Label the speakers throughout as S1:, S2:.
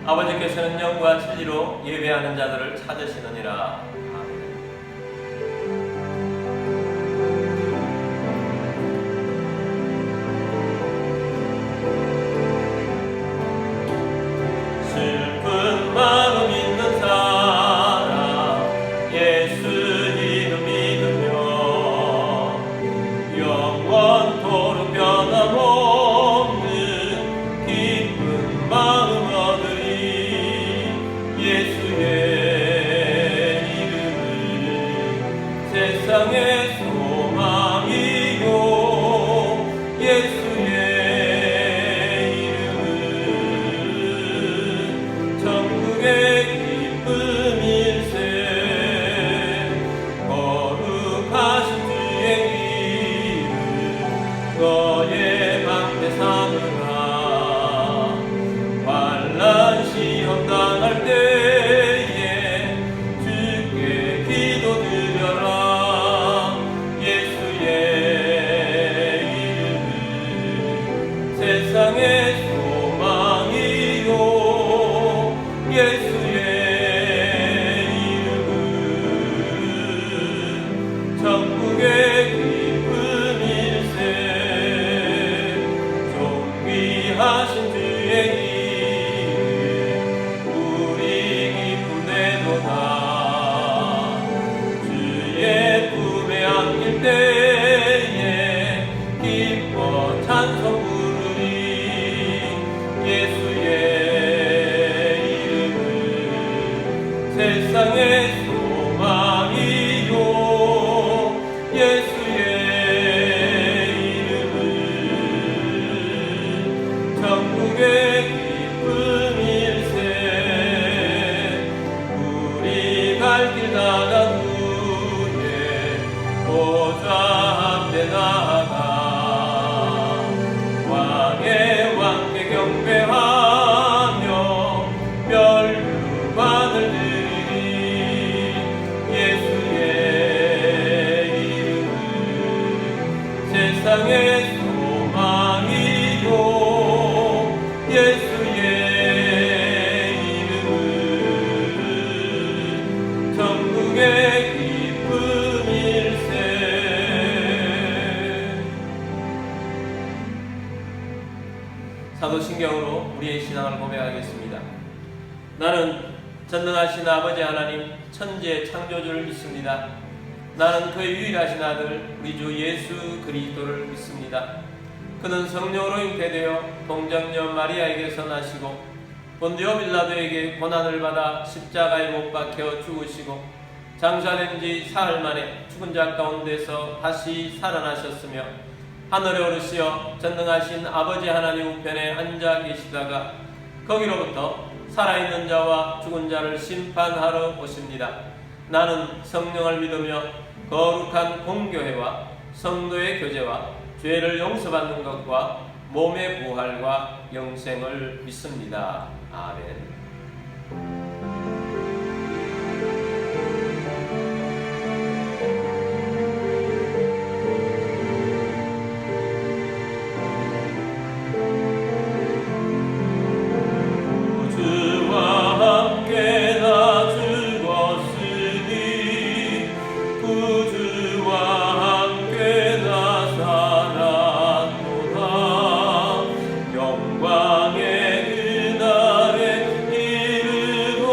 S1: 아버지께서는 영과 진리로 예배하는 자들을 찾으시느니라. 슬픈 마음 있는 사람 예수 이름 믿으며 영원토록 변함없는 기쁜 마음 얻으리. 예수의 이름은 세상의 소망이요 예수의 너의 방패 삼으라. 환난 시험 당할 때에 주께 기도드려라. 예수의 이름은 세상의 소망이요 예수의 이름은 천국의 하신 주의 이름 우리 기쁨 내도다. 주의 품에 안길 때에 기뻐 찬송 부르리. 예수의 이름은 세상의 소망이요 예수의 천국의 기쁨일세. 우리 갈 길 나간 후에 보좌 앞에 나아가 왕의 왕께 경배하며 면류관을 드리리. 예수의 이름은 세상의 소망이요 예수의 이름은 천국의 기쁨일세. 사도신경으로 우리의 신앙을 고백하겠습니다. 나는 전능하신 아버지 하나님 천지의 창조주를 믿습니다. 나는 그의 유일하신 아들 우리 주 예수 그리스도를 믿습니다. 그는 성령으로 잉태되어 동정녀 마리아에게서 나시고 본디오 빌라도에게 고난을 받아 십자가에 못 박혀 죽으시고 장사된 지 사흘 만에 죽은 자 가운데서 다시 살아나셨으며 하늘에 오르시어 전능하신 아버지 하나님 우편에 앉아 계시다가 거기로부터 살아있는 자와 죽은 자를 심판하러 오십니다. 나는 성령을 믿으며 거룩한 공교회와 성도의 교제와 죄를 용서받는 것과 몸의 부활과 영생을 믿습니다. 아멘.
S2: 영광의 그날에 이르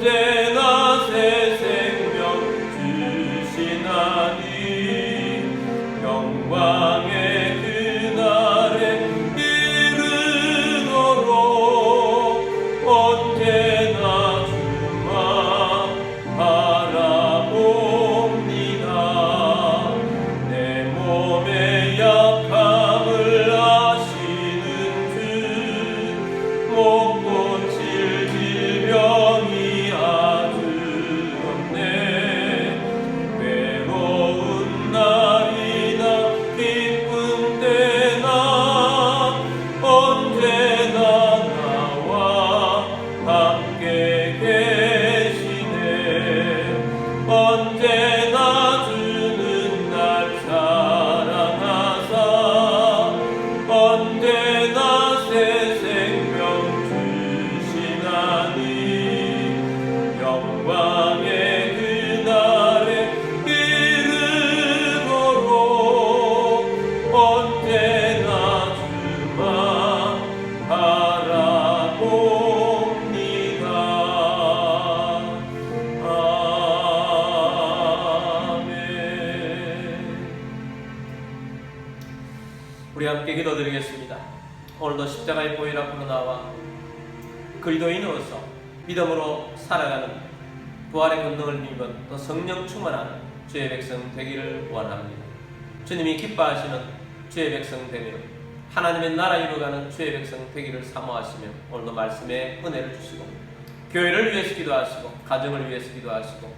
S1: 언제나 새 생명 주시나니 영광의 그날에 이르도록 언제나 주만 바라봅니다. 내 몸의 약함을 아시는 주, 못 고칠 질병이 아주 없네. 외로운 날이나 기쁜 때나 언제나 나와 함께 계시네. 언제나 주는 날 사랑하사 언제나 새 생명 주시나니 영광의 그날에 이르도록 언제나 주만 바라봅니다. 아멘. 우리 함께 기도드리겠습니다. 오늘도 십자가의 보혈 앞으로 나와 그리스도인으로서 믿음으로 살아가는 부활의 권능을 입은 또 성령 충만한 주의 백성 되기를 원합니다. 주님이 기뻐하시는 주의 백성 되며 하나님의 나라 이루어가는 주의 백성 되기를 사모하시며 오늘도 말씀에 은혜를 주시고 교회를 위해서 기도하시고 가정을 위해서 기도하시고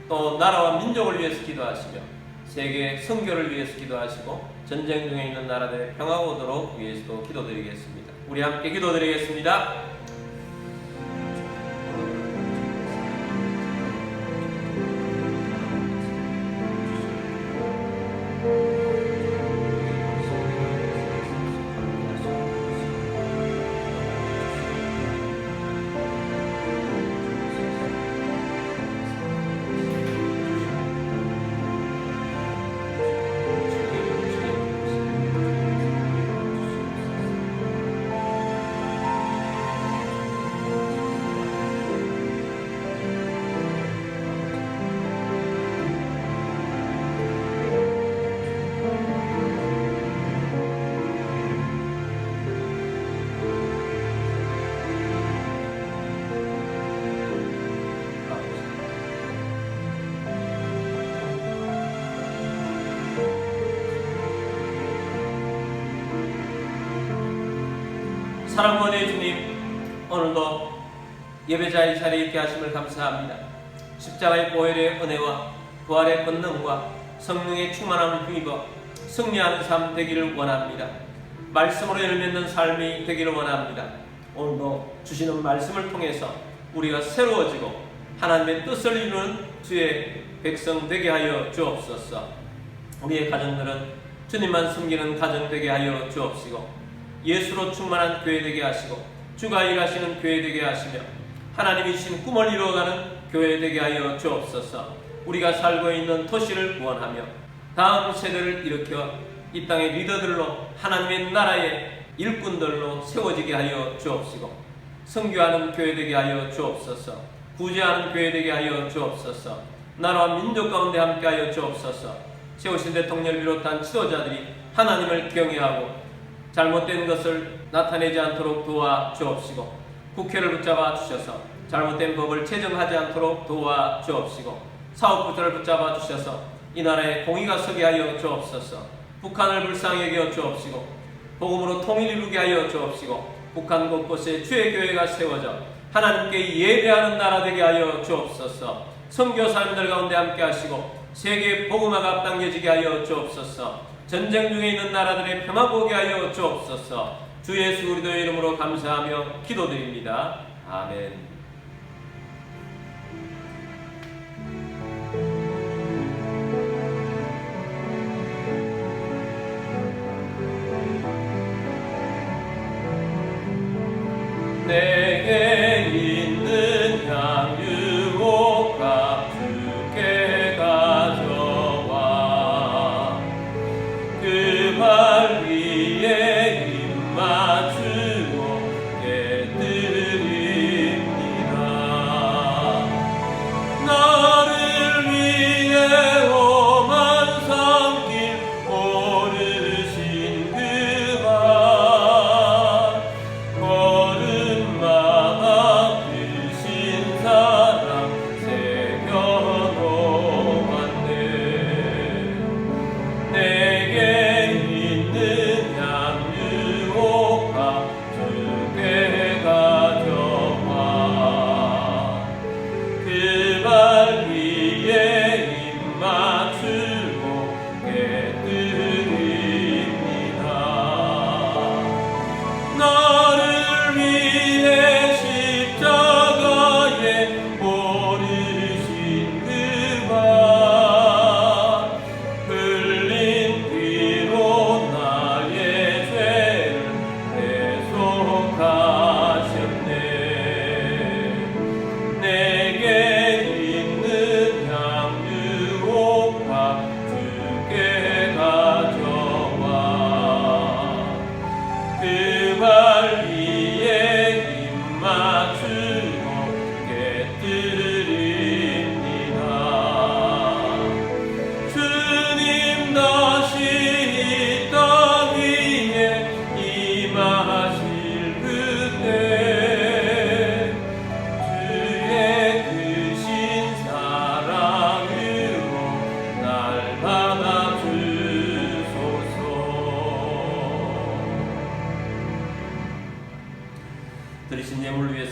S1: 또 나라와 민족을 위해서 기도하시며 세계 선교를 위해서 기도하시고 전쟁 중에 있는 나라들의 평화가 오도록 위해서도 기도드리겠습니다. 우리 함께 기도드리겠습니다. 사랑권의 주님, 오늘도 예배자의 자리에 있게 하심을 감사합니다. 십자가의 보혈의 은혜와 부활의 권능과 성령의 충만함을 힘입어 승리하는 삶 되기를 원합니다. 말씀으로 열매맺는 삶이 되기를 원합니다. 오늘도 주시는 말씀을 통해서 우리가 새로워지고 하나님의 뜻을 이루는 주의 백성 되게 하여 주옵소서. 우리의 가정들은 주님만 섬기는 가정 되게 하여 주옵시고 예수로 충만한 교회 되게 하시고 주가 일하시는 교회 되게 하시며 하나님이 주신 꿈을 이루어가는 교회 되게 하여 주옵소서. 우리가 살고 있는 도시를 구원하며 다음 세대를 일으켜 이 땅의 리더들로 하나님의 나라의 일꾼들로 세워지게 하여 주옵시고 선교하는 교회 되게 하여 주옵소서. 구제하는 교회 되게 하여 주옵소서. 나라와 민족 가운데 함께 하여 주옵소서. 세우신 대통령을 비롯한 지도자들이 하나님을 경외하고 잘못된 것을 나타내지 않도록 도와 주옵시고 국회를 붙잡아 주셔서 잘못된 법을 제정하지 않도록 도와 주옵시고 사업부처를 붙잡아 주셔서 이 나라에 공의가 서게 하여 주옵소서. 북한을 불쌍히 여겨 주옵시고 복음으로 통일 이루게 하여 주옵시고 북한 곳곳에 주의 교회가 세워져 하나님께 예배하는 나라 되게 하여 주옵소서. 선교사님들 가운데 함께 하시고 세계 복음화가 앞당겨지게 하여 주옵소서. 전쟁 중에 있는 나라들의 평화 보게 하여 주옵소서. 주 예수 그리스도의 이름으로 감사하며 기도드립니다. 아멘. 내게 있는 향유옥과 주께 가져와 그 발 위에 입 맞추고 깨뜨립니다.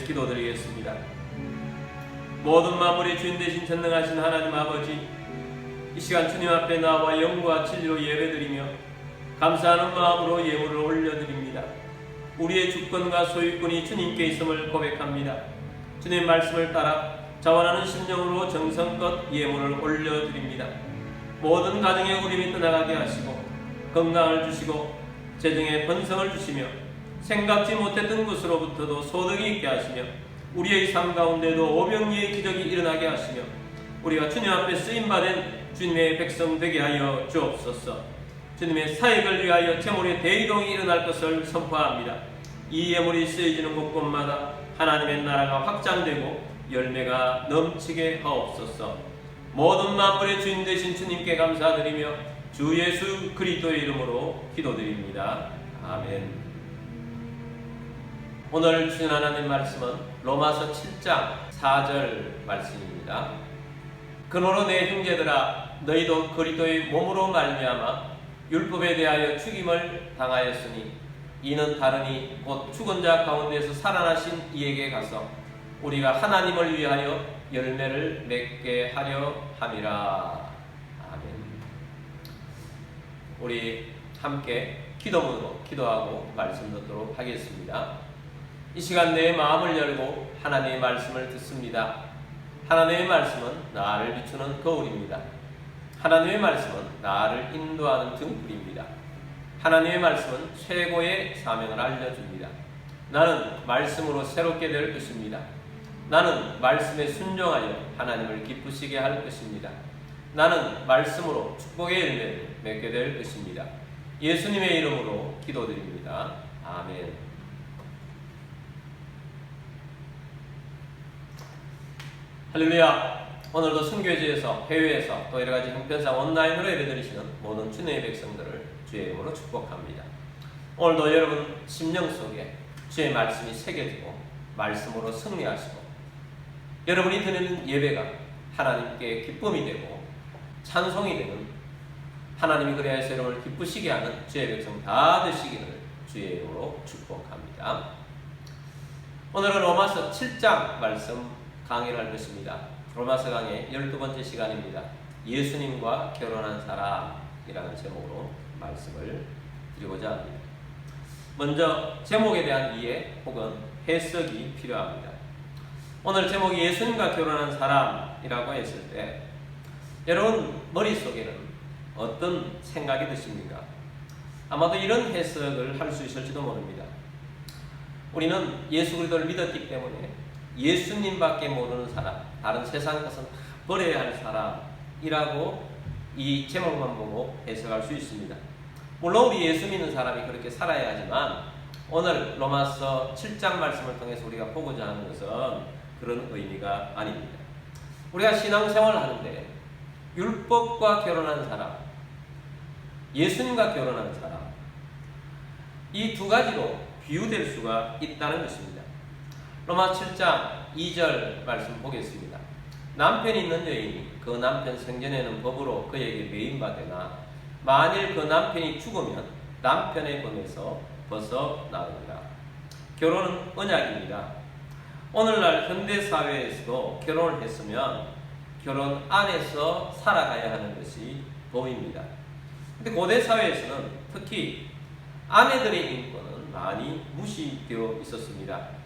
S1: 기도드리겠습니다. 모든 만물의 주인 되신 전능하신 하나님 아버지, 이 시간 주님 앞에 나와 영과 진리로 예배드리며 감사하는 마음으로 예물을 올려드립니다. 우리의 주권과 소유권이 주님께 있음을 고백합니다. 주님의 말씀을 따라 자원하는 심령으로 정성껏 예물을 올려드립니다. 모든 가정의 울림이 떠나가게 하시고 건강을 주시고 재정에 번성을 주시며 생각지 못했던 곳으로부터도 소득이 있게 하시며 우리의 삶 가운데도 오병이의 기적이 일어나게 하시며 우리가 주님 앞에 쓰임받은 주님의 백성 되게 하여 주옵소서. 주님의 사역을 위하여 재물의 대이동이 일어날 것을 선포합니다. 이 예물이 쓰여지는 곳곳마다 하나님의 나라가 확장되고 열매가 넘치게 하옵소서. 모든 만물의 주인 되신 주님께 감사드리며 주 예수 그리스도의 이름으로 기도드립니다. 아멘. 오늘 주신 하나님 말씀은 로마서 7장 4절 말씀입니다. 그러므로 내 형제들아 너희도 그리스도의 몸으로 말미암아 율법에 대하여 죽임을 당하였으니 이는 다르니 곧 죽은 자 가운데서 살아나신 이에게 가서 우리가 하나님을 위하여 열매를 맺게 하려 함이라. 아멘. 우리 함께 기도문으로 기도하고 말씀 듣도록 하겠습니다. 이 시간 내 마음을 열고 하나님의 말씀을 듣습니다. 하나님의 말씀은 나를 비추는 거울입니다. 하나님의 말씀은 나를 인도하는 등불입니다. 하나님의 말씀은 최고의 사명을 알려줍니다. 나는 말씀으로 새롭게 될 것입니다. 나는 말씀에 순종하여 하나님을 기쁘시게 할 것입니다. 나는 말씀으로 축복의 열매를 맺게 될 것입니다. 예수님의 이름으로 기도드립니다. 아멘. 할렐루야. 오늘도 순교지에서 해외에서 또 여러가지 형편상 온라인으로 예배드리시는 모든 주님의 백성들을 주의 이름으로 축복합니다. 오늘도 여러분 심령 속에 주의 말씀이 새겨지고 말씀으로 승리하시고 여러분이 드리는 예배가 하나님께 기쁨이 되고 찬송이 되는, 하나님이 그리하여서 여러분을 기쁘시게 하는 주의 백성 다 되시기를 주의 이름으로 축복합니다. 오늘은 로마서 7장 말씀 강의를 할 것입니다. 로마서 강의 12번째 시간입니다. 예수님과 결혼한 사람이라는 제목으로 말씀을 드리고자 합니다. 먼저 제목에 대한 이해 혹은 해석이 필요합니다. 오늘 제목이 예수님과 결혼한 사람이라고 했을 때 여러분 머릿속에는 어떤 생각이 드십니까? 아마도 이런 해석을 할 수 있을지도 모릅니다. 우리는 예수 그리스도를 믿었기 때문에 예수님밖에 모르는 사람, 다른 세상 것은 버려야 할 사람이라고 이 제목만 보고 해석할 수 있습니다. 물론 우리 예수 믿는 사람이 그렇게 살아야 하지만 오늘 로마서 7장 말씀을 통해서 우리가 보고자 하는 것은 그런 의미가 아닙니다. 우리가 신앙생활을 하는데 율법과 결혼한 사람, 예수님과 결혼한 사람, 이 두 가지로 비유될 수가 있다는 것입니다. 로마 7장 2절 말씀 보겠습니다. 남편이 있는 여인이 그 남편 생전에는 법으로 그에게 매인받으나 만일 그 남편이 죽으면 남편의 법에서 벗어나느니라. 결혼은 언약입니다. 오늘날 현대사회에서도 결혼을 했으면 결혼 안에서 살아가야 하는 것이 법입니다. 근데 고대사회에서는 특히 아내들의 인권은 많이 무시되어 있었습니다.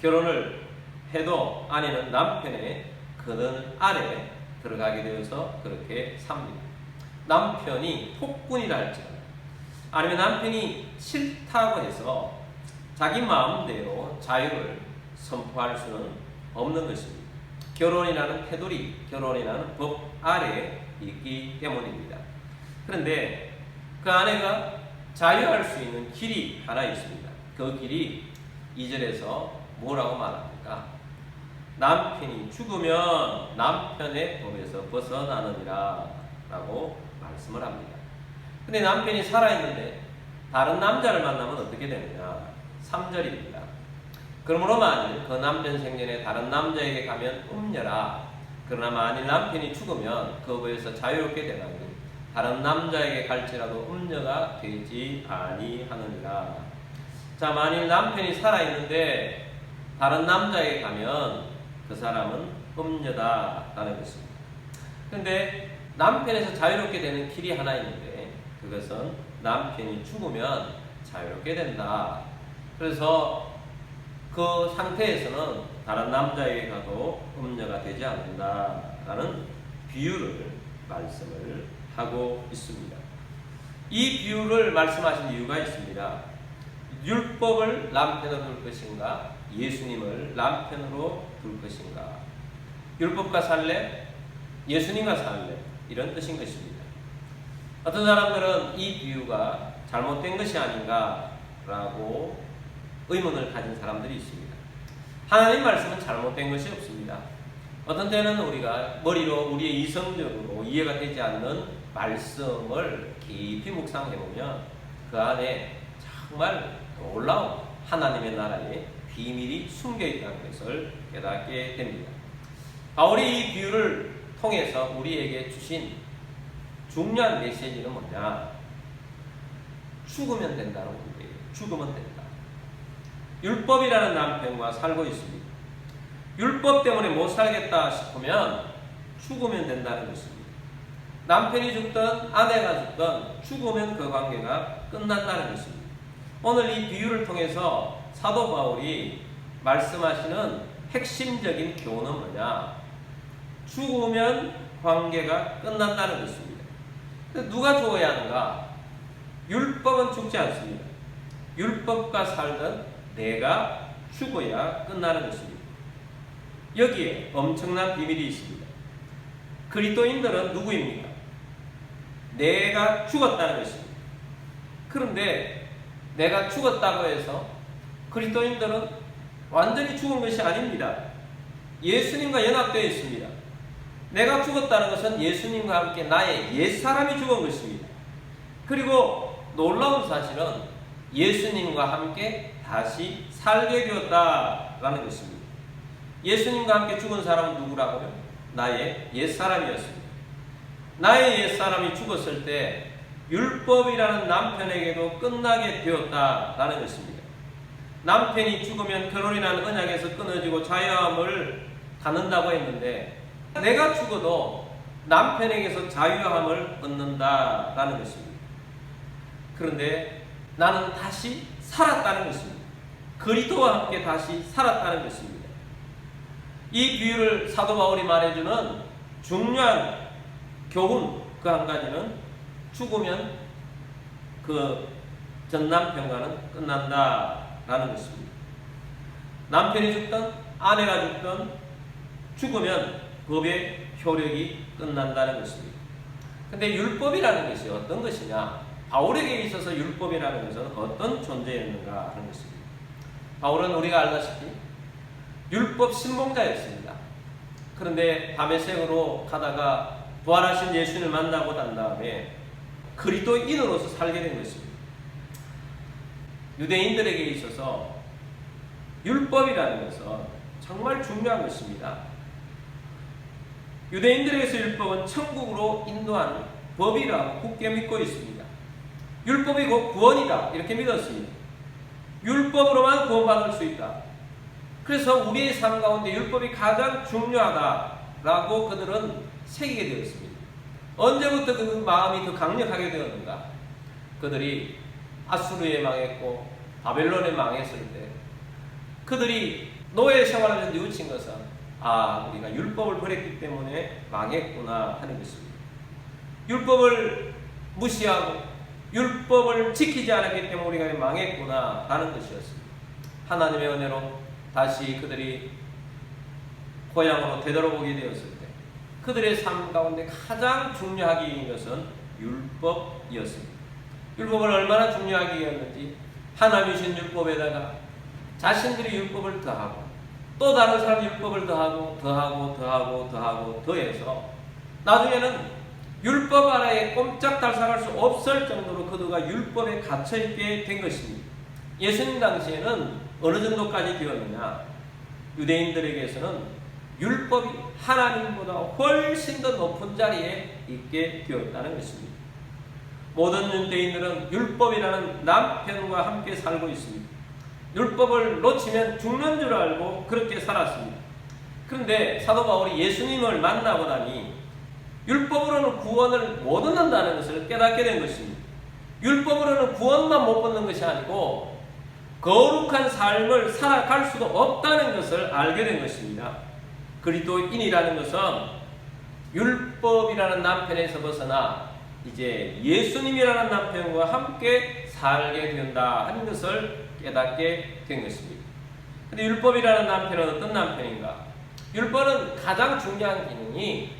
S1: 결혼을 해도 아내는 남편의 그늘 아래 들어가게 되어서 그렇게 삽니다. 남편이 폭군이라 할지라도 아니면 남편이 싫다고 해서 자기 마음대로 자유를 선포할 수는 없는 것입니다. 결혼이라는 테두리, 결혼이라는 법 아래에 있기 때문입니다. 그런데 그 아내가 자유할 수 있는 길이 하나 있습니다. 그 길이 2절에서 뭐라고 말합니까? 남편이 죽으면 남편의 법에서 벗어나느니라 라고 말씀을 합니다. 근데 남편이 살아있는데 다른 남자를 만나면 어떻게 되느냐? 3절입니다. 그러므로 만일 그 남편 생전에 다른 남자에게 가면 음녀라. 그러나 만일 남편이 죽으면 그 법에서 자유롭게 되나니 다른 남자에게 갈지라도 음녀가 되지 아니하느니라. 자, 만일 남편이 살아있는데 다른 남자에게 가면 그 사람은 음녀다라는 것입니다. 그런데 남편에서 자유롭게 되는 길이 하나 있는데 그것은 남편이 죽으면 자유롭게 된다. 그래서 그 상태에서는 다른 남자에게 가도 음녀가 되지 않는다라는 비유를 말씀을 하고 있습니다. 이 비유를 말씀하신 이유가 있습니다. 율법을 남편으로 둘 것인가, 예수님을 남편으로 둘 것인가. 율법과 살래, 예수님과 살래, 이런 뜻인 것입니다. 어떤 사람들은 이 비유가 잘못된 것이 아닌가라고 의문을 가진 사람들이 있습니다. 하나님 말씀은 잘못된 것이 없습니다. 어떤 때는 우리가 머리로 우리의 이성적으로 이해가 되지 않는 말씀을 깊이 묵상해보면 그 안에 정말 놀라운 하나님의 나라의 비밀이 숨겨있다는 것을 깨닫게 됩니다. 바울이 이 비유를 통해서 우리에게 주신 중요한 메시지는 뭐냐? 죽으면 된다는 건데요. 죽으면 된다. 율법이라는 남편과 살고 있습니다. 율법 때문에 못 살겠다 싶으면 죽으면 된다는 것입니다. 남편이 죽든 아내가 죽든 죽으면 그 관계가 끝난다는 것입니다. 오늘 이 비유를 통해서 사도 바울이 말씀하시는 핵심적인 교훈은 뭐냐? 죽으면 관계가 끝난다는 것입니다. 누가 죽어야 하는가? 율법은 죽지 않습니다. 율법과 살던 내가 죽어야 끝나는 것입니다. 여기에 엄청난 비밀이 있습니다. 그리스도인들은 누구입니까? 내가 죽었다는 것입니다. 그런데 내가 죽었다고 해서 그리스도인들은 완전히 죽은 것이 아닙니다. 예수님과 연합되어 있습니다. 내가 죽었다는 것은 예수님과 함께 나의 옛사람이 죽은 것입니다. 그리고 놀라운 사실은 예수님과 함께 다시 살게 되었다라는 것입니다. 예수님과 함께 죽은 사람은 누구라고요? 나의 옛사람이었습니다. 나의 옛사람이 죽었을 때 율법이라는 남편에게도 끝나게 되었다라는 것입니다. 남편이 죽으면 결혼이라는 언약에서 끊어지고 자유함을 갖는다고 했는데 내가 죽어도 남편에게서 자유함을 얻는다라는 것입니다. 그런데 나는 다시 살았다는 것입니다. 그리스도와 함께 다시 살았다는 것입니다. 이 비유를 사도 바울이 말해주는 중요한 교훈 그 한 가지는 죽으면 그 전 남편과는 끝난다라는 것입니다. 남편이 죽든 아내가 죽든 죽으면 법의 효력이 끝난다는 것입니다. 근데 율법이라는 것이 어떤 것이냐? 바울에게 있어서 율법이라는 것은 어떤 존재였는가 하는 것입니다. 바울은 우리가 알다시피 율법 신봉자였습니다. 그런데 다메섹으로 가다가 부활하신 예수님을 만나고 난 다음에 그리스도인으로서 살게 된 것입니다. 유대인들에게 있어서 율법이라는 것은 정말 중요한 것입니다. 유대인들에게서 율법은 천국으로 인도하는 법이라고 굳게 믿고 있습니다. 율법이 곧 구원이다 이렇게 믿었습니다. 율법으로만 구원받을 수 있다. 그래서 우리의 삶 가운데 율법이 가장 중요하다라고 그들은 새기게 되었습니다. 언제부터 그 마음이 더 강력하게 되었는가? 그들이 아수르에 망했고 바벨론에 망했을 때 그들이 노예 생활을 뉘우친 것은 우리가 율법을 버렸기 때문에 망했구나 하는 것입니다. 율법을 무시하고 율법을 지키지 않았기 때문에 우리가 망했구나 하는 것이었습니다. 하나님의 은혜로 다시 그들이 고향으로 되돌아오게 되었을 때 그들의 삶 가운데 가장 중요하게 여긴 것은 율법이었습니다. 율법을 얼마나 중요하게 여겼는지 하나님이 주신 율법에다가 자신들이 율법을 더하고 또 다른 사람이 율법을 더해서 나중에는 율법 아래에 꼼짝달싹할 수 없을 정도로 그들과 율법에 갇혀있게 된 것입니다. 예수님 당시에는 어느 정도까지 되었느냐? 유대인들에게서는 율법이 하나님보다 훨씬 더 높은 자리에 있게 되었다는 것입니다. 모든 유대인들은 율법이라는 남편과 함께 살고 있습니다. 율법을 놓치면 죽는 줄 알고 그렇게 살았습니다. 그런데 사도 바울이 예수님을 만나고 나니 율법으로는 구원을 못 얻는다는 것을 깨닫게 된 것입니다. 율법으로는 구원만 못 받는 것이 아니고 거룩한 삶을 살아갈 수도 없다는 것을 알게 된 것입니다. 그리스도인이라는 것은 율법이라는 남편에서 벗어나 이제 예수님이라는 남편과 함께 살게 된다 하는 것을 깨닫게 된 것입니다. 근데 율법이라는 남편은 어떤 남편인가? 율법은 가장 중요한 기능이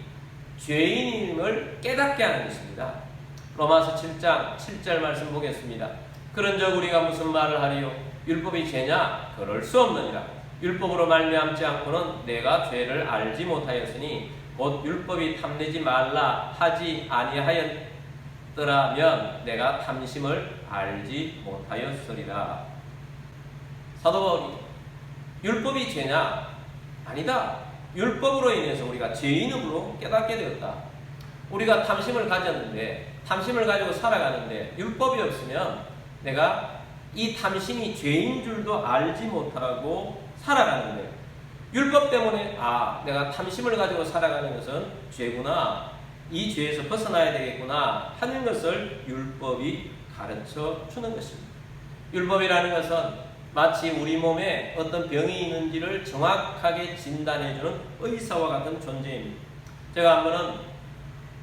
S1: 죄인임을 깨닫게 하는 것입니다. 로마서 7장 7절 말씀 보겠습니다. 그런즉 우리가 무슨 말을 하리요? 율법이 죄냐? 그럴 수 없느니라. 율법으로 말미암지 않고는 내가 죄를 알지 못하였으니 곧 율법이 탐내지 말라 하지 아니하였더라면 내가 탐심을 알지 못하였으리라. 사도 바울이 율법이 죄냐? 아니다. 율법으로 인해서 우리가 죄인으로 깨닫게 되었다. 우리가 탐심을 가졌는데 탐심을 가지고 살아가는데 율법이 없으면 내가 이 탐심이 죄인 줄도 알지 못하고 살아가는 거예요. 율법 때문에 내가 탐심을 가지고 살아가는 것은 죄구나, 이 죄에서 벗어나야 되겠구나 하는 것을 율법이 가르쳐 주는 것입니다. 율법이라는 것은 마치 우리 몸에 어떤 병이 있는지를 정확하게 진단해주는 의사와 같은 존재입니다. 제가 한 번은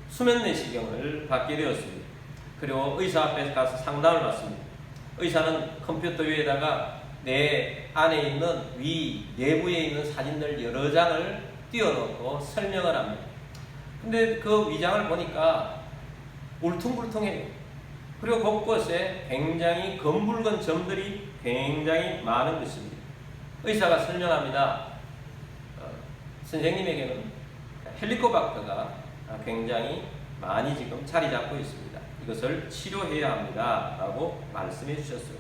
S1: 수면 내시경을 받게 되었습니다. 그리고 의사 앞에 가서 상담을 받습니다. 의사는 컴퓨터 위에다가 내 안에 있는 위 내부에 있는 사진들 여러 장을 띄워놓고 설명을 합니다. 근데 그 위장을 보니까 울퉁불퉁해요. 그리고 곳곳에 굉장히 검붉은 점들이 굉장히 많은 것입니다. 의사가 설명합니다. 선생님에게는 헬리코박터가 굉장히 많이 지금 자리 잡고 있습니다. 이것을 치료해야 합니다. 라고 말씀해 주셨어요.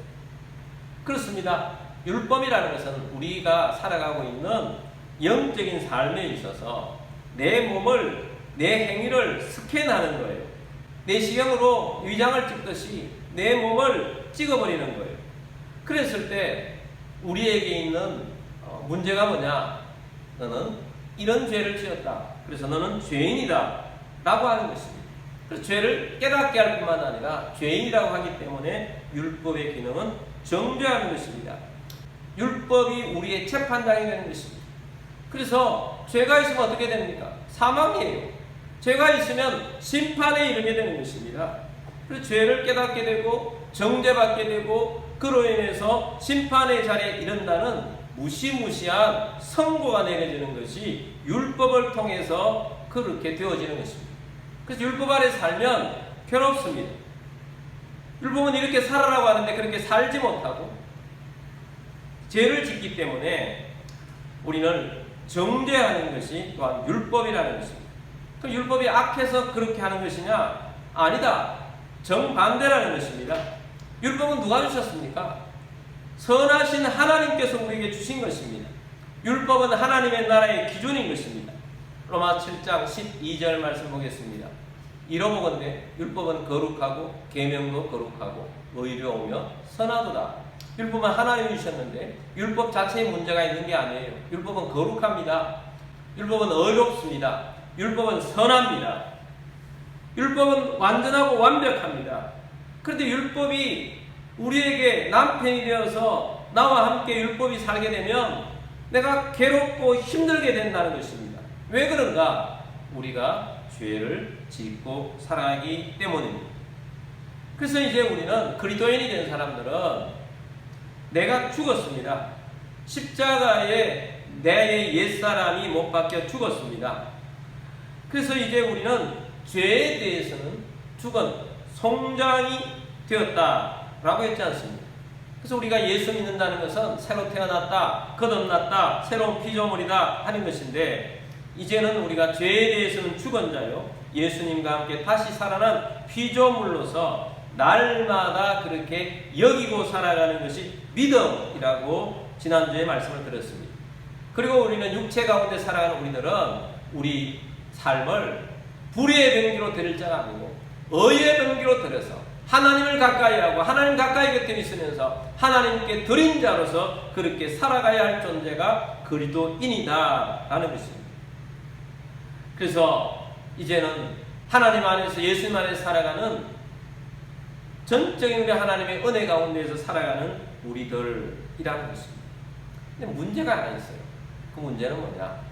S1: 그렇습니다. 율법이라는 것은 우리가 살아가고 있는 영적인 삶에 있어서 내 몸을, 내 행위를 스캔하는 거예요. 내시경으로 위장을 찍듯이 내 몸을 찍어버리는 거예요. 그랬을 때 우리에게 있는 문제가 뭐냐? 너는 이런 죄를 지었다. 그래서 너는 죄인이다. 라고 하는 것입니다. 그래서 죄를 깨닫게 할 뿐만 아니라 죄인이라고 하기 때문에 율법의 기능은 정죄하는 것입니다. 율법이 우리의 재판장이 되는 것입니다. 그래서 죄가 있으면 어떻게 됩니까? 사망이에요. 죄가 있으면 심판에 이르게 되는 것입니다. 그래서 죄를 깨닫게 되고 정죄받게 되고 그로 인해서 심판의 자리에 이른다는 무시무시한 선고가 내려지는 것이 율법을 통해서 그렇게 되어지는 것입니다. 그래서 율법 아래 살면 괴롭습니다. 율법은 이렇게 살아라고 하는데 그렇게 살지 못하고 죄를 짓기 때문에 우리는 정죄하는 것이 또한 율법이라는 것입니다. 그럼 율법이 악해서 그렇게 하는 것이냐? 아니다. 정반대라는 것입니다. 율법은 누가 주셨습니까? 선하신 하나님께서 우리에게 주신 것입니다. 율법은 하나님의 나라의 기준인 것입니다. 로마 7장 12절 말씀 보겠습니다. 이러보건대 율법은 거룩하고 계명도 거룩하고 의로우며 선하도다. 율법은 하나님이 주셨는데 율법 자체에 문제가 있는 게 아니에요. 율법은 거룩합니다. 율법은 의롭습니다. 율법은 선합니다. 율법은 완전하고 완벽합니다. 그런데 율법이 우리에게 남편이 되어서 나와 함께 율법이 살게 되면 내가 괴롭고 힘들게 된다는 것입니다. 왜 그런가? 우리가 죄를 짓고 살아가기 때문입니다. 그래서 이제 우리는 그리스도인이 된 사람들은 내가 죽었습니다. 십자가에 내 옛사람이 못 박혀 죽었습니다. 그래서 이제 우리는 죄에 대해서는 죽은 송장이 되었다라고 했지 않습니까? 그래서 우리가 예수 믿는다는 것은 새로 태어났다, 거듭났다, 새로운 피조물이다 하는 것인데 이제는 우리가 죄에 대해서는 죽은 자요 예수님과 함께 다시 살아난 피조물로서 날마다 그렇게 여기고 살아가는 것이 믿음이라고 지난주에 말씀을 드렸습니다. 그리고 우리는 육체 가운데 살아가는 우리들은 우리 삶을 불의의 병기로 드릴 자가 아니고 의의 병기로 드려서 하나님을 가까이 하고 하나님 가까이 곁에 있으면서 하나님께 드린 자로서 그렇게 살아가야 할 존재가 그리스도인이다 라는 것입니다. 그래서 이제는 하나님 안에서 예수님 안에서 살아가는 전적인 우리 하나님의 은혜 가운데에서 살아가는 우리들이라는 것입니다. 근데 문제가 하나 있어요. 그 문제는 뭐냐?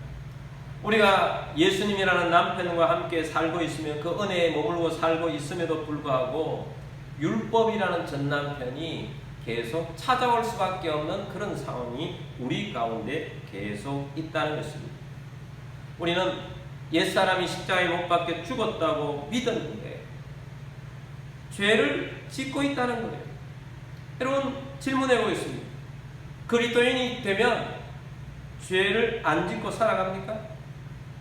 S1: 우리가 예수님이라는 남편과 함께 살고 있으며 그 은혜에 머물고 살고 있음에도 불구하고 율법이라는 전 남편이 계속 찾아올 수밖에 없는 그런 상황이 우리 가운데 계속 있다는 것입니다. 우리는 옛사람이 십자가에 못 박혀 죽었다고 믿었는데 죄를 짓고 있다는 거예요. 여러분 질문해 보겠습니다. 그리스도인이 되면 죄를 안 짓고 살아갑니까?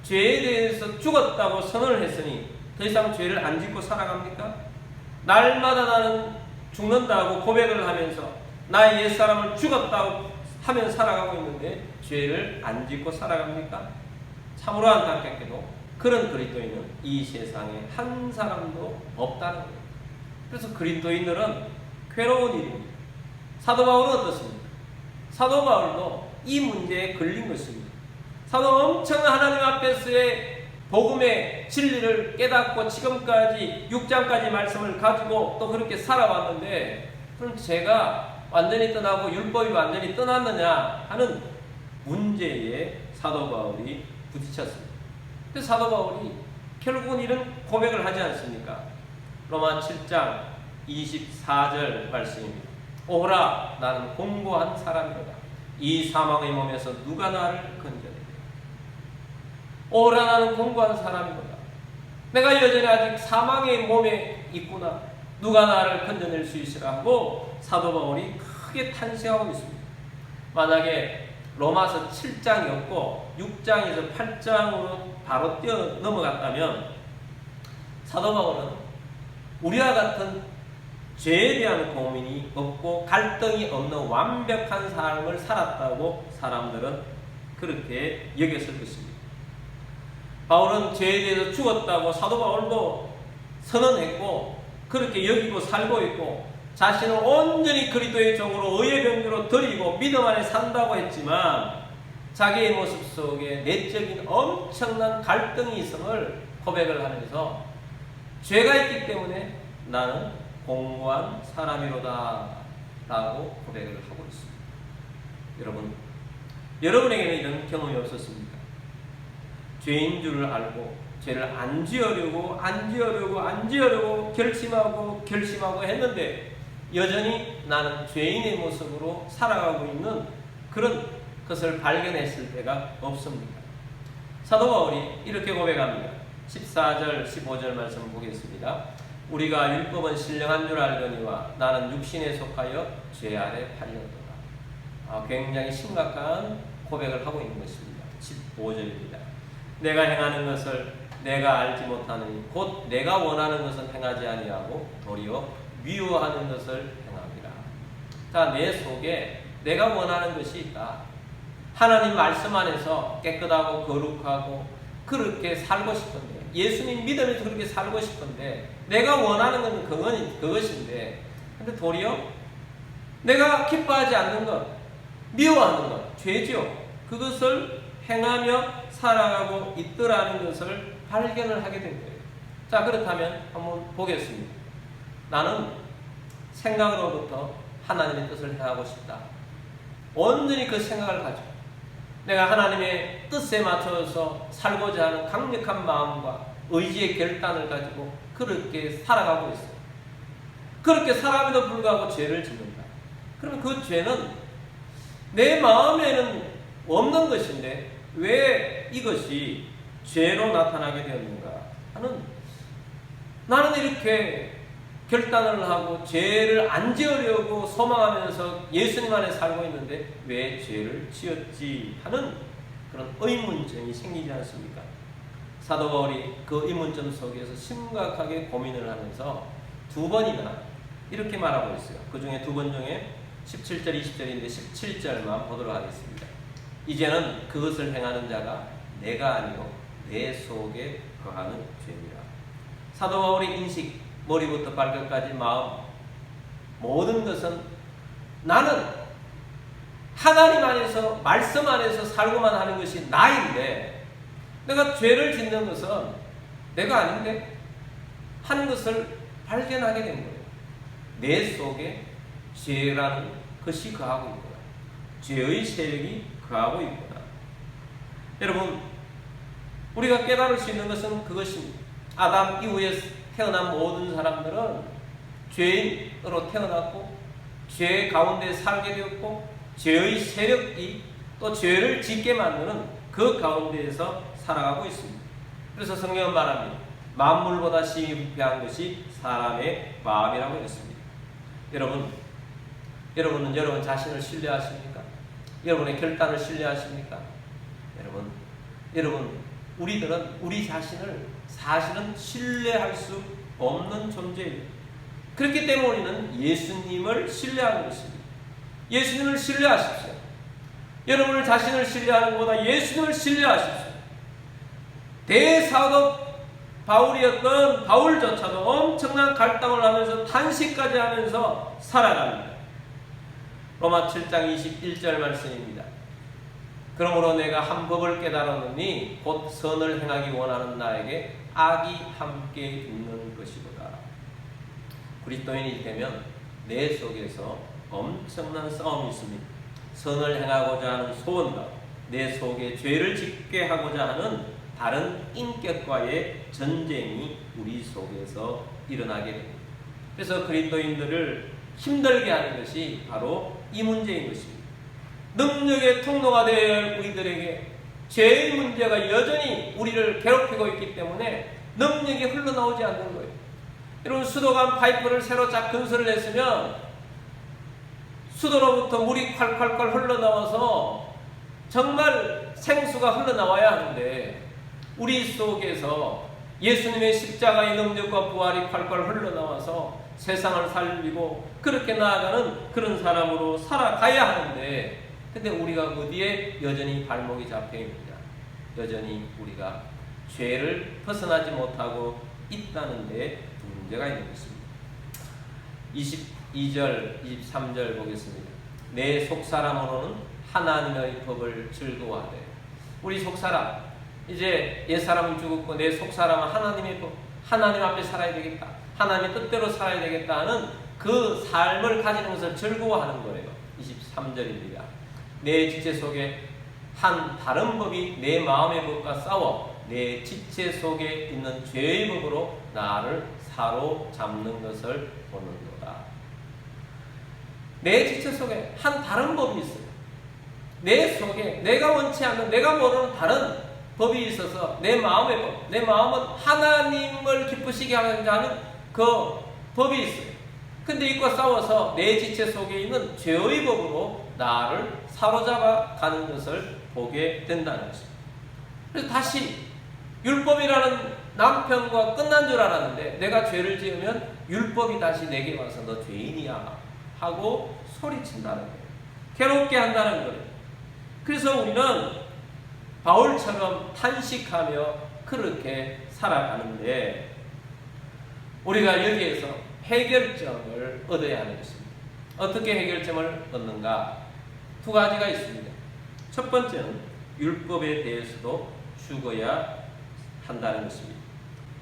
S1: 죄에 대해서 죽었다고 선언을 했으니 더 이상 죄를 안 짓고 살아갑니까? 날마다 나는 죽는다고 고백을 하면서 나의 옛사람을 죽었다고 하며 살아가고 있는데 죄를 안 짓고 살아갑니까? 참으로 안타깝게도 그런 그리스도인은 이 세상에 한 사람도 없다는 거예요. 그래서 그리스도인들은 괴로운 일입니다. 사도 바울은 어떻습니까? 사도 바울도 이 문제에 걸린 것입니다. 사도 엄청난 하나님 앞에서의 복음의 진리를 깨닫고 지금까지 6장까지 말씀을 가지고 또 그렇게 살아왔는데 그럼 제가 완전히 떠나고 율법이 완전히 떠났느냐 하는 문제에 사도 바울이 부딪혔습니다. 그래서 사도 바울이 결국은 이런 고백을 하지 않습니까? 로마 7장 24절 말씀입니다. 오라 나는 공고한 사람이로다. 이 사망의 몸에서 누가 나를 건져내리까? 오라 나는 공고한 사람이로다. 내가 여전히 아직 사망의 몸에 있구나. 누가 나를 건져낼 수 있으라 하고 사도 바울이 크게 탄식하고 있습니다. 만약에 로마서 7장이었고 6장에서 8장으로 바로 뛰어 넘어갔다면 사도 바울은 우리와 같은 죄에 대한 고민이 없고 갈등이 없는 완벽한 삶을 살았다고 사람들은 그렇게 여겼을 것입니다. 바울은 죄에 대해서 죽었다고 사도 바울도 선언했고 그렇게 여기고 살고 있고 자신을 온전히 그리스도의 종으로 의의 병조로 드리고 믿음 안에 산다고 했지만 자기의 모습 속에 내적인 엄청난 갈등이 있음을 고백을 하면서 죄가 있기 때문에 나는 공고한 사람이로다 라고 고백을 하고 있습니다. 여러분, 여러분에게는 이런 경험이 없었습니까? 죄인 줄을 알고 죄를 안 지으려고 결심하고 했는데 여전히 나는 죄인의 모습으로 살아가고 있는 그런 것을 발견했을 때가 없습니다. 사도 바울이 이렇게 고백합니다. 14절 15절 말씀 보겠습니다. 우리가 율법은 신령한 줄 알거니와 나는 육신에 속하여 죄 아래 팔렸도다. 굉장히 심각한 고백을 하고 있는 것입니다. 15절입니다. 내가 행하는 것을 내가 알지 못하느니 곧 내가 원하는 것은 행하지 아니하고 도리어 미워하는 것을 행함이라. 자, 내 속에 내가 원하는 것이 있다. 하나님 말씀 안에서 깨끗하고 거룩하고 그렇게 살고 싶은데 예수님 믿으면서 그렇게 살고 싶은데 내가 원하는 것은 그것인데 근데 도리어 내가 기뻐하지 않는 것, 미워하는 것, 죄죠. 그것을 행하며 살아가고 있더라는 것을 발견을 하게 된 거예요. 자, 그렇다면 한번 보겠습니다. 나는 생각으로부터 하나님의 뜻을 행하고 싶다. 온전히 그 생각을 가지고 내가 하나님의 뜻에 맞춰서 살고자 하는 강력한 마음과 의지의 결단을 가지고 그렇게 살아가고 있어요. 그렇게 살아감에도 불구하고 죄를 짓는다. 그러면 그 죄는 내 마음에는 없는 것인데 왜 이것이 죄로 나타나게 되었는가 하는, 나는 이렇게 결단을 하고 죄를 안 지으려고 소망하면서 예수님 안에 살고 있는데 왜 죄를 지었지 하는 그런 의문점이 생기지 않습니까? 사도 바울이 그 의문점 속에서 심각하게 고민을 하면서 두 번이나 이렇게 말하고 있어요. 그 중에 두 번 중에 17절 20절인데 17절만 보도록 하겠습니다. 이제는 그것을 행하는 자가 내가 아니고 내 속에 거하는 죄니라. 사도 바울의 인식, 머리부터 발끝까지 마음, 모든 것은 나는 하나님 안에서, 말씀 안에서 살고만 하는 것이 나인데, 내가 죄를 짓는 것은 내가 아닌데 하는 것을 발견하게 된 거예요. 내 속에 죄라는 것이 거하고 있구나. 죄의 세력이 거하고 있구나. 여러분, 우리가 깨달을 수 있는 것은 그것입니다. 아담 이후에 태어난 모든 사람들은 죄인으로 태어났고 죄 가운데 살게 되었고 죄의 세력이 또 죄를 짓게 만드는 그 가운데에서 살아가고 있습니다. 그래서 성경은 말합니다. 만물보다 심히 부패한 것이 사람의 마음이라고 했습니다. 여러분은 여러분 자신을 신뢰하십니까? 여러분의 결단을 신뢰하십니까? 여러분, 우리들은 우리 자신을 사실은 신뢰할 수 없는 존재예요. 그렇기 때문에 우리는 예수님을 신뢰하는 것입니다. 예수님을 신뢰하십시오. 여러분을 자신을 신뢰하는 것보다 예수님을 신뢰하십시오. 대사도 바울이었던 바울조차도 엄청난 갈등을 하면서 탄식까지 하면서 살아갑니다. 로마 7장 21절 말씀입니다. 그러므로 내가 한 법을 깨달았느니 곧 선을 행하기 원하는 나에게 악이 함께 있는 것이로다. 그리스도인이 되면 내 속에서 엄청난 싸움이 있습니다. 선을 행하고자 하는 소원과 내 속에 죄를 짓게 하고자 하는 다른 인격과의 전쟁이 우리 속에서 일어나게 됩니다. 그래서 그리스도인들을 힘들게 하는 것이 바로 이 문제인 것입니다. 능력의 통로가 되어야 할 우리들에게 죄의 문제가 여전히 우리를 괴롭히고 있기 때문에 능력이 흘러나오지 않는 거예요. 여러분, 수도관 파이프를 새로 쫙 건설을 했으면 수도로부터 물이 콸콸콸 흘러나와서 정말 생수가 흘러나와야 하는데 우리 속에서 예수님의 십자가의 능력과 부활이 콸콸 흘러나와서 세상을 살리고 그렇게 나아가는 그런 사람으로 살아가야 하는데, 근데 우리가 어디에 여전히 발목이 잡혀 있느냐? 여전히 우리가 죄를 벗어나지 못하고 있다는 데 문제가 있는 것입니다. 22절, 23절 보겠습니다. 내 속사람으로는 하나님의 법을 즐거워하되. 우리 속사람, 이제 옛사람은 죽었고 내 속사람은 하나님의 법, 하나님 앞에 살아야 되겠다, 하나님의 뜻대로 살아야 되겠다 하는 그 삶을 가지는 것을 즐거워하는 거예요. 23절입니다. 내 지체 속에 한 다른 법이 내 마음의 법과 싸워 내 지체 속에 있는 죄의 법으로 나를 사로잡는 것을 보는도다. 내 지체 속에 한 다른 법이 있어요. 내 속에 내가 원치 않는, 내가 모르는 다른 법이 있어서 내 마음의 법, 내 마음은 하나님을 기쁘시게 하는 그 법이 있어요. 근데 이과 싸워서 내 지체 속에 있는 죄의 법으로 나를 사로잡아 가는 것을 보게 된다는 것입니다. 그래서 다시 율법이라는 남편과 끝난 줄 알았는데 내가 죄를 지으면 율법이 다시 내게 와서 너 죄인이야 하고 소리친다는 거예요. 괴롭게 한다는 거예요. 그래서 우리는 바울처럼 탄식하며 그렇게 살아가는데 우리가 여기에서 해결점을 얻어야 하는 것입니다. 어떻게 해결점을 얻는가? 두 가지가 있습니다. 첫 번째는 율법에 대해서도 죽어야 한다는 것입니다.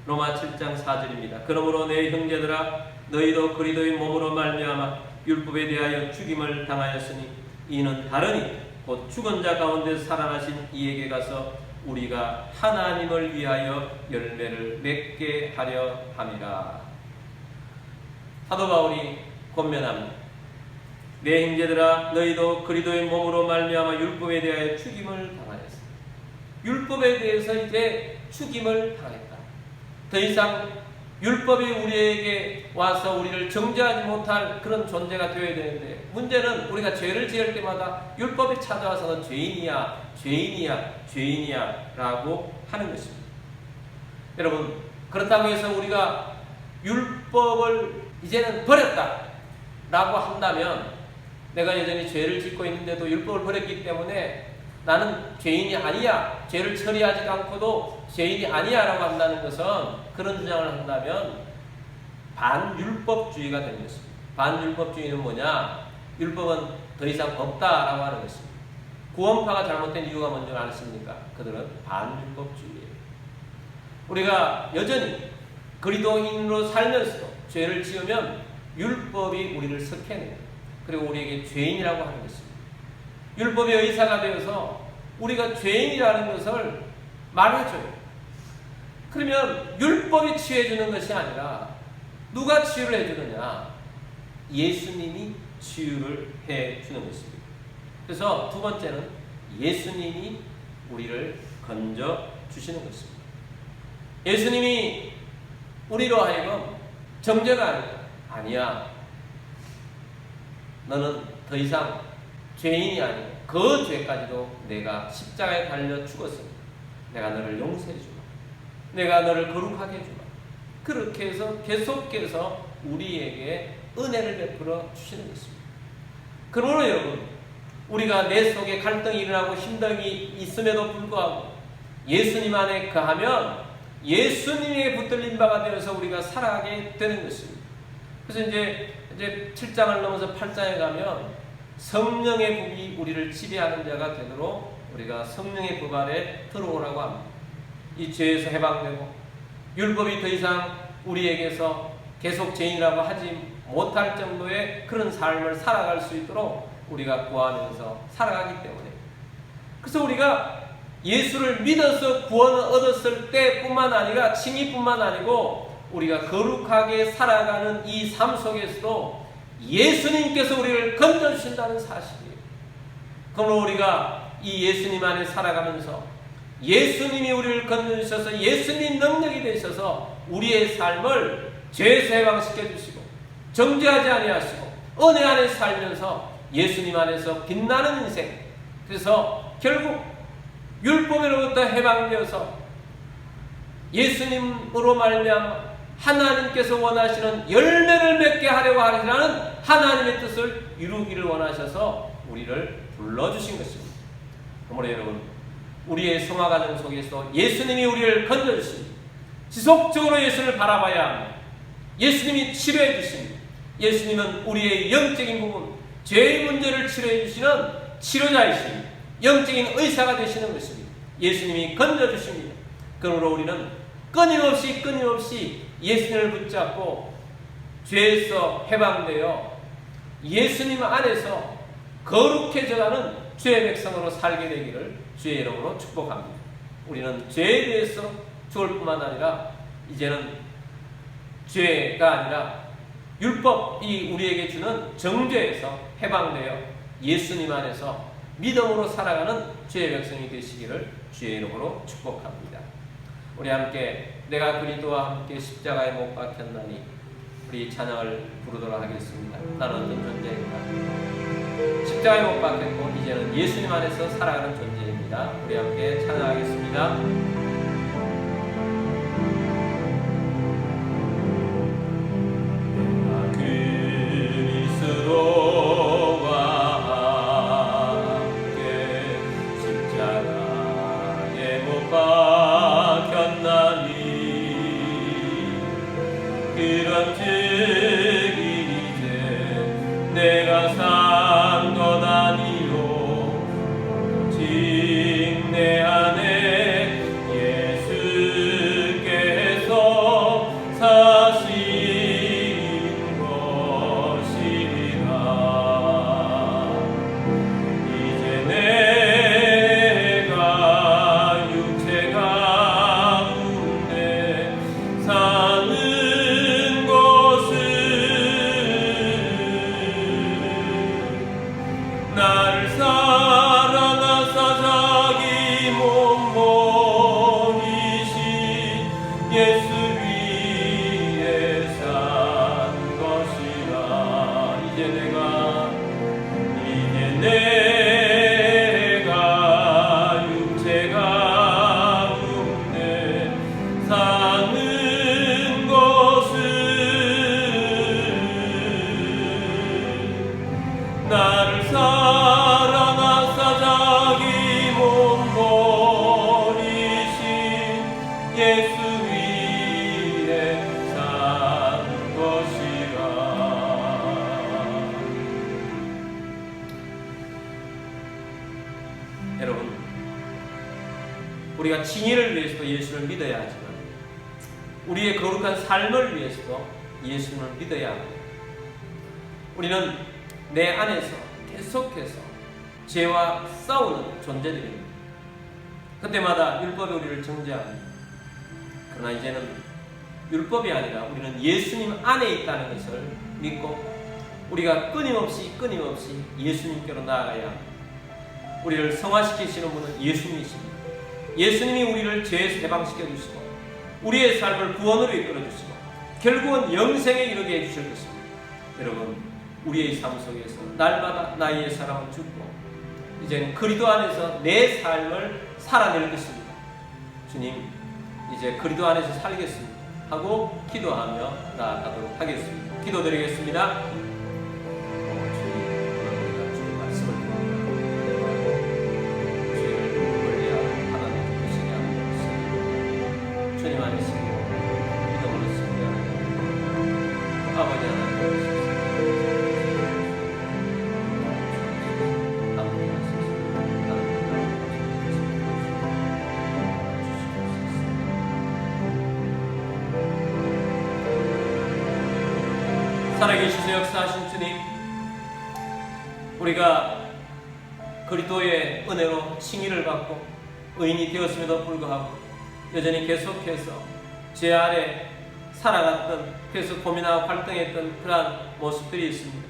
S1: 로마 7장 4절입니다. 그러므로 내 형제들아 너희도 그리스도의 몸으로 말미암아 율법에 대하여 죽임을 당하였으니 이는 다르니 곧 죽은 자 가운데 살아나신 이에게 가서 우리가 하나님을 위하여 열매를 맺게 하려 함이라. 사도 바울이 권면합니다. 내 형제들아 너희도 그리스도의 몸으로 말미암아 율법에 대하여 죽임을 당하였으니, 율법에 대해서 이제 죽임을 당했다. 더 이상 율법이 우리에게 와서 우리를 정죄하지 못할 그런 존재가 되어야 되는데, 문제는 우리가 죄를 지을 때마다 율법이 찾아와서 너 죄인이야, 죄인이야, 죄인이야 라고 하는 것입니다. 여러분, 그렇다고 해서 우리가 율법을 이제는 버렸다 라고 한다면, 내가 여전히 죄를 짓고 있는데도 율법을 버렸기 때문에 나는 죄인이 아니야, 죄를 처리하지 않고도 죄인이 아니야 라고 한다는 것은, 그런 주장을 한다면 반율법주의가 되는 것입니다. 반율법주의는 뭐냐? 율법은 더 이상 없다라고 하는 것입니다. 구원파가 잘못된 이유가 뭔지 아십니까? 그들은 반율법주의예요. 우리가 여전히 그리스도인으로 살면서도 죄를 지으면 율법이 우리를 석해내요. 그리고 우리에게 죄인이라고 하는 것입니다. 율법의 의사가 되어서 우리가 죄인이라는 것을 말해줘요. 그러면 율법이 치유해주는 것이 아니라 누가 치유를 해주느냐? 예수님이 치유를 해주는 것입니다. 그래서 두 번째는 예수님이 우리를 건져주시는 것입니다. 예수님이 우리로 하여금 정죄가 아니야. 너는 더 이상 죄인이 아니고 그 죄까지도 내가 십자가에 달려 죽었으니 내가 너를 용서해 주마. 내가 너를 거룩하게 해주마. 그렇게 해서 계속해서 우리에게 은혜를 베풀어 주시는 것입니다. 그러므로 여러분, 우리가 내 속에 갈등이 일어나고 힘듦이 있음에도 불구하고 예수님 안에 거하면 예수님에게 붙들린 바가 되어서 우리가 살아가게 되는 것입니다. 그래서 이제 7장을 넘어서 8장에 가면 성령의 법이 우리를 지배하는 자가 되도록 우리가 성령의 법 아래 들어오라고 합니다. 이 죄에서 해방되고 율법이 더 이상 우리에게서 계속 죄인이라고 하지 못할 정도의 그런 삶을 살아갈 수 있도록 우리가 구하면서 살아가기 때문에, 그래서 우리가 예수를 믿어서 구원을 얻었을 때뿐만 아니라 칭의뿐만 아니고 우리가 거룩하게 살아가는 이 삶 속에서도 예수님께서 우리를 건져주신다는 사실이에요. 그러므로 우리가 이 예수님 안에 살아가면서 예수님이 우리를 건져주셔서 예수님 능력이 되셔서 우리의 삶을 죄에서 해방시켜 주시고 정죄하지 아니하시고 은혜 안에 살면서 예수님 안에서 빛나는 인생, 그래서 결국 율법으로부터 해방되어서 예수님으로 말미암아 하나님께서 원하시는 열매를 맺게 하려고 하시라는 하나님의 뜻을 이루기를 원하셔서 우리를 불러주신 것입니다. 그러므로 여러분, 우리의 성화과정 속에서 예수님이 우리를 건져주십니다. 지속적으로 예수를 바라봐야 합니다. 예수님이 치료해 주십니다. 예수님은 우리의 영적인 부분, 죄의 문제를 치료해 주시는 치료자이십니다. 영적인 의사가 되시는 것입니다. 예수님이 건져주십니다. 그러므로 우리는 끊임없이 예수님을 붙잡고 죄에서 해방되어 예수님 안에서 거룩해져가는 죄의 백성으로 살게 되기를 주의 이름으로 축복합니다. 우리는 죄에 대해서 죽을 뿐만 아니라 이제는 죄가 아니라 율법이 우리에게 주는 정죄에서 해방되어 예수님 안에서 믿음으로 살아가는 주의 백성이 되시기를 주의 이름으로 축복합니다. 우리 함께 내가 그리스도와 함께 십자가에 못 박혔나니 우리 찬양을 부르도록 하겠습니다. 나는 어떤 존재인가? 십자가에 못 박혔고 이제는 예수님 안에서 살아가는 존재입니다. 우리 함께 찬양하겠습니다.
S2: 예수 위에 산 것
S1: 우리가 칭의를 위해서도 예수를 믿어야 하지만 우리의 거룩한 삶을 위해서도 예수님을 믿어야 합니다. 우리는 내 안에서 계속해서 죄와 싸우는 존재들입니다. 그때마다 율법이 우리를 정죄합니다. 그러나 이제는 율법이 아니라 우리는 예수님 안에 있다는 것을 믿고 우리가 끊임없이 예수님께로 나아가야 합니다. 우리를 성화시키시는 분은 예수님이십니다. 예수님이 우리를 죄에서 해방시켜 주시고 우리의 삶을 구원으로 이끌어 주시고 결국은 영생에 이르게 해주실 것입니다. 여러분, 우리의 삶 속에서 날마다 나의 사람은 죽고 이제는 그리스도 안에서 내 삶을 살아낼 것입니다. 주님, 이제 그리스도 안에서 살겠습니다 하고 기도하며 나아가도록 하겠습니다. 기도드리겠습니다. 주님 말씀을 듣고 죄를 멀리하고 하나님 보시게 하는 것을 주님 안에 있습니다. 믿음으로 승리하는 아버지 하나님 살아계시서 역사하신 주님, 우리가 그리스도의 은혜로 칭의를 받고 의인이 되었음에도 불구하고 여전히 계속해서 죄 아래 살아갔던, 계속 고민하고 갈등했던 그러한 모습들이 있습니다.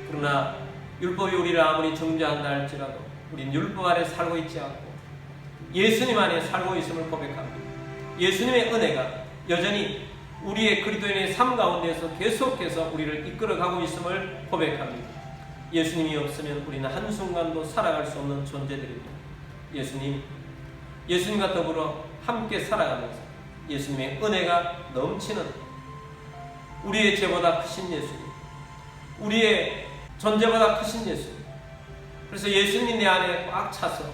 S1: 그러나 율법이 우리를 아무리 정죄한다 할지라도 우리는 율법 아래 살고 있지 않고 예수님 안에 살고 있음을 고백합니다. 예수님의 은혜가 여전히 우리의 그리스도인의 삶 가운데서 계속해서 우리를 이끌어가고 있음을 고백합니다. 예수님이 없으면 우리는 한순간도 살아갈 수 없는 존재들입니다. 예수님과 더불어 함께 살아가면서 예수님의 은혜가 넘치는 우리의 죄보다 크신 예수님, 우리의 존재보다 크신 예수님, 그래서 예수님이 내 안에 꽉 차서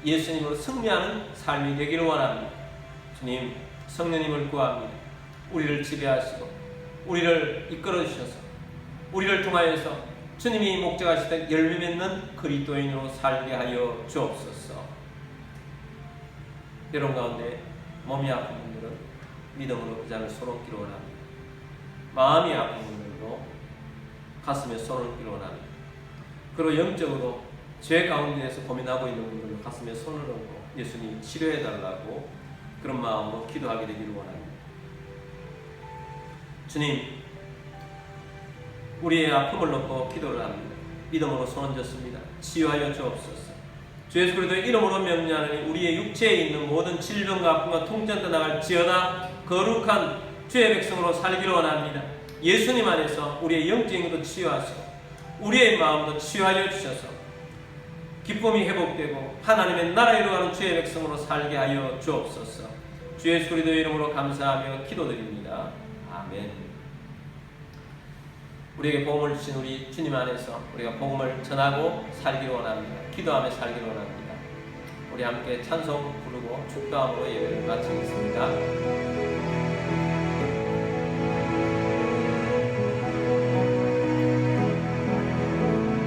S1: 예수님으로 승리하는 삶이 되기를 원합니다. 주님, 성령님을 구합니다. 우리를 지배하시고 우리를 이끌어 주셔서 우리를 통하여서 주님이 목적하시던 열매 맺는 그리스도인으로 살게 하여 주옵소서. 여러분 가운데 몸이 아픈 분들은 믿음으로 그 잔을 손 얹기를 원합니다. 마음이 아픈 분들도 가슴에 손을 얹기를 원합니다. 그리고 영적으로 죄 가운데에서 고민하고 있는 분들도 가슴에 손을 얹고 예수님 치료해달라고 그런 마음으로 기도하게 되기를 원합니다. 주님, 우리의 아픔을 놓고 기도를 합니다. 믿음으로 손 얹었습니다. 치유하여 주옵소서. 주 예수 그리스도의 이름으로 명령하니 우리의 육체에 있는 모든 질병과 아픔과 통증 떠나갈지어다 거룩한 주의 백성으로 살기를 원합니다. 예수님 안에서 우리의 영적인 것도 치유하시고 우리의 마음도 치유하여 주셔서 기쁨이 회복되고 하나님의 나라에 이루어가는 주의 백성으로 살게 하여 주옵소서. 주 예수 그리스도의 이름으로 감사하며 기도드립니다. 아멘. 우리에게 복음을 주신 우리 주님 안에서 우리가 복음을 전하고 살기를 원합니다. 기도하며 살기를 원합니다. 우리 함께 찬송 부르고 축도함으로 예배를 마치겠습니다.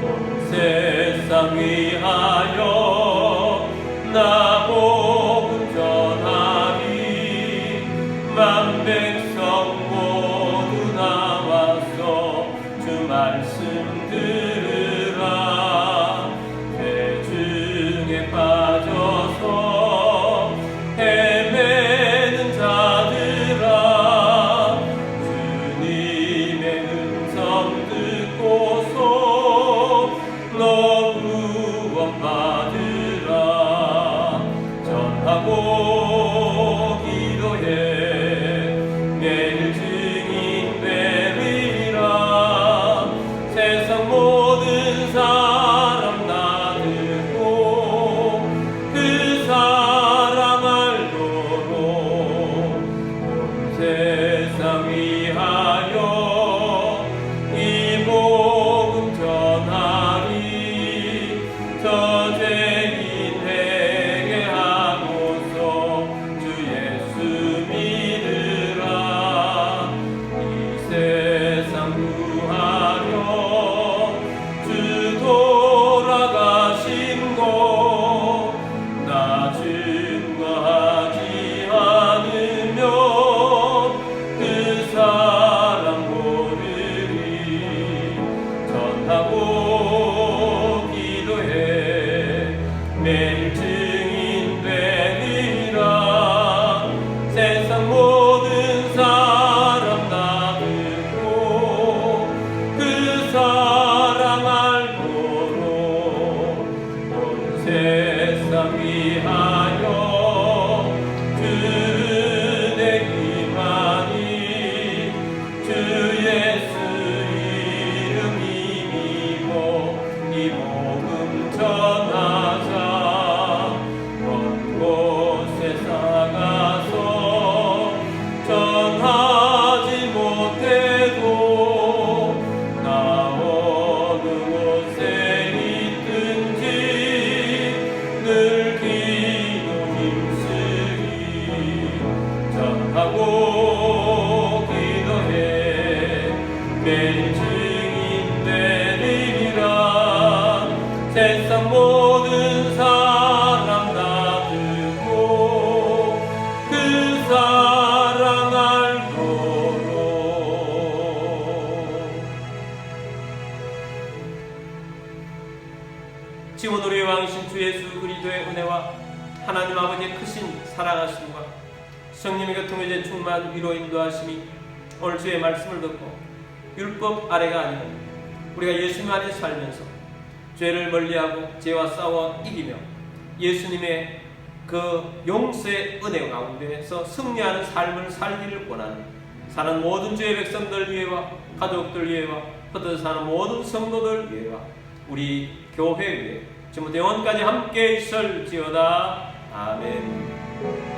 S1: 온 세상 위하여 나 복음 전하리 만백성 모두 나와서 주 말씀 들으라. 죄 중에 빠져서 헤매는 자들아 주님의 음성 듣고서 너 구원받으라. 세상 모든 사람 다 듣고 그 사랑 알도록 온 세상 위하여 주내 임하니 주 예수 이름 힘입어 이 복음 전하자. 먼 곳에 나가서 전하지 못해도 나 어느 곳에 있든지 늘 기도 힘쓰기 전하고 기도해 매일 증인 되리라. 세상 모든 사람 다 듣고 그 사랑 알도록. 지금 우리의 왕이신 주 예수 그리스도의 은혜와 하나님 아버지의 크신 사랑하심과 성령의 교통의 충만 위로 인도하심이 오늘 주의 말씀을 듣고 율법 아래가 아니라 우리가 예수님 안에 살면서 죄를 멀리하고 죄와 싸워 이기며 예수님의 그 용서의 은혜 가운데에서 승리하는 삶을 살기를 원하는 사는 모든 주의 백성들 위해와 가족들 위해와 흩어져 사는 모든 성도들 위해와 우리 교회 위해 지금부터 영원까지 함께 있을지어다. 아멘.